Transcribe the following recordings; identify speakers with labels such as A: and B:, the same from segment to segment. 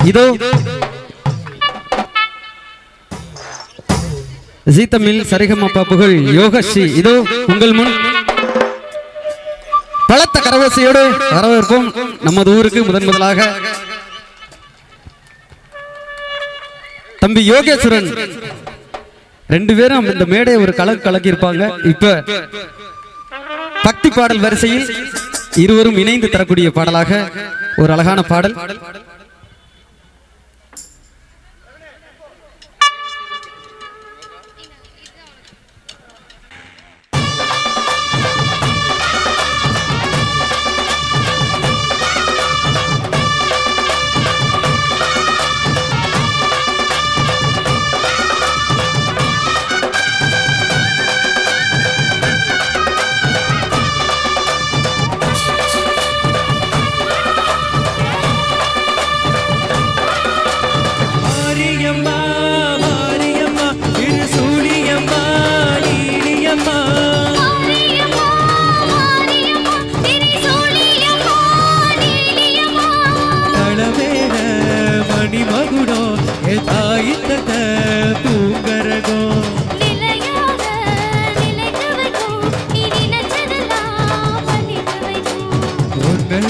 A: இதோ ஜீ தமிழ் சரிகமபா புகழ் யோகஸ்ரீ இதோ உங்கள் முன் பலத்த கரவசையோடு வரவேற்போம். நமது ஊருக்கு முதலாக தம்பி யோகேஸ்வரன் ரெண்டு பேரும் இந்த மேடையை ஒரு கலக்கி இருப்பாங்க. இப்ப பக்தி பாடல் வரிசையில் இருவரும் இணைந்து தரக்கூடிய பாடலாக ஒரு அழகான பாடல்.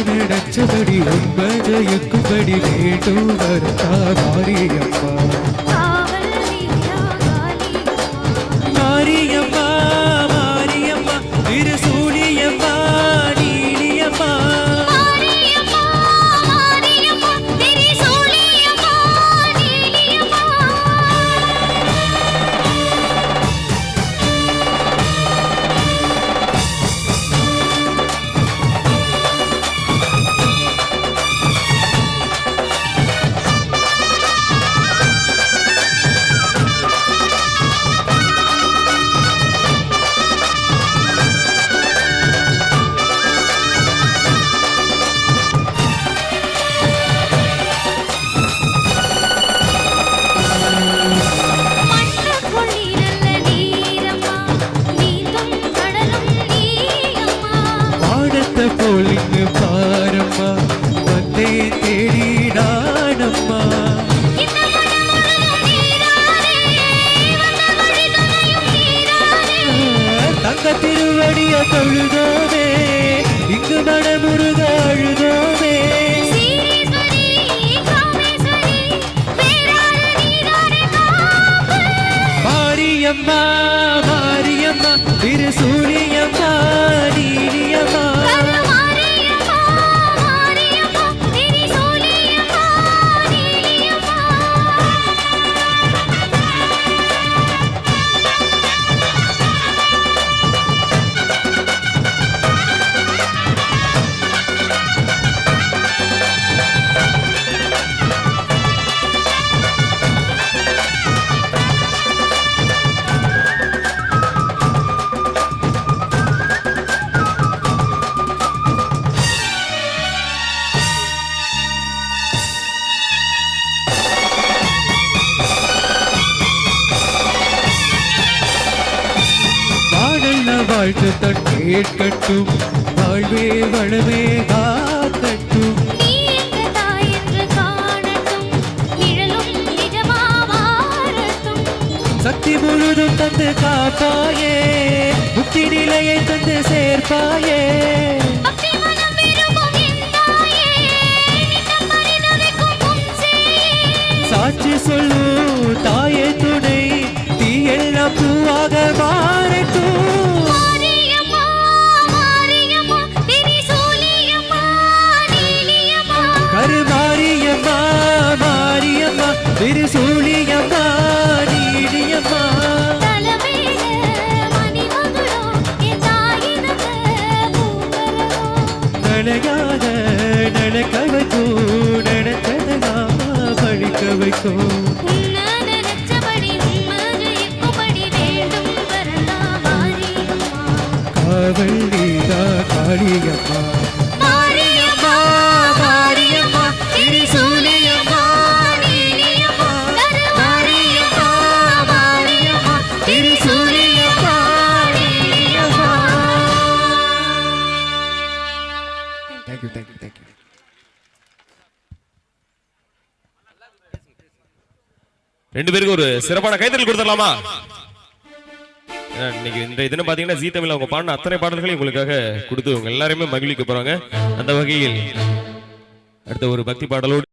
B: நினைச்சபடி உண்பது எக்கும்படி வேண்டும் மாரியம்மா மாரியம்மா மாரியம்மா திருசூலியம்மா நீலியம்மா போலிங்கு பாரம்மா வந்தே தேடி நானம்மா தங்க திருவடிய தொழுதோமே இங்கு மனமுருக அழுதோமே மாரியம்மா மாரியம்மா திருசூலியம்மா நீலியம்மா வாழ்த்து தன் கேட்கட்டும் வாழ்வே வளமே காக்கட்டும் சக்தி முழுதும் தந்து காப்பாயே முக்தி நிலையை தந்து சேர்ப்பாயே சாட்சி சொல்லு தாயே துணை தீ எல்லாம் பூவாக மாறட்டும் மாரியம்மா மாரியம்மா திருசூலியம்மா நீலியம்மா நனையாத நடக்க வைக்கும் நடத்ததெல்லாம் படிக்க வைக்கும் காவல்லிதா காளியம்மா Thank you.
C: ரெண்டு பேருக்கு ஒரு சிறப்பான கைத்தறல் கொடுத்துடலாமா? இன்னைக்கு இந்த இதுன்னு பாத்தீங்கன்னா ஜீ தமிழ் அவங்க பாடின அத்தனை பாடல்களையும் உங்களுக்காக கொடுத்து உங்க எல்லாருமே மகிழ்விக்க போறாங்க. அந்த வகையில் அடுத்த ஒரு பக்தி பாடலோடு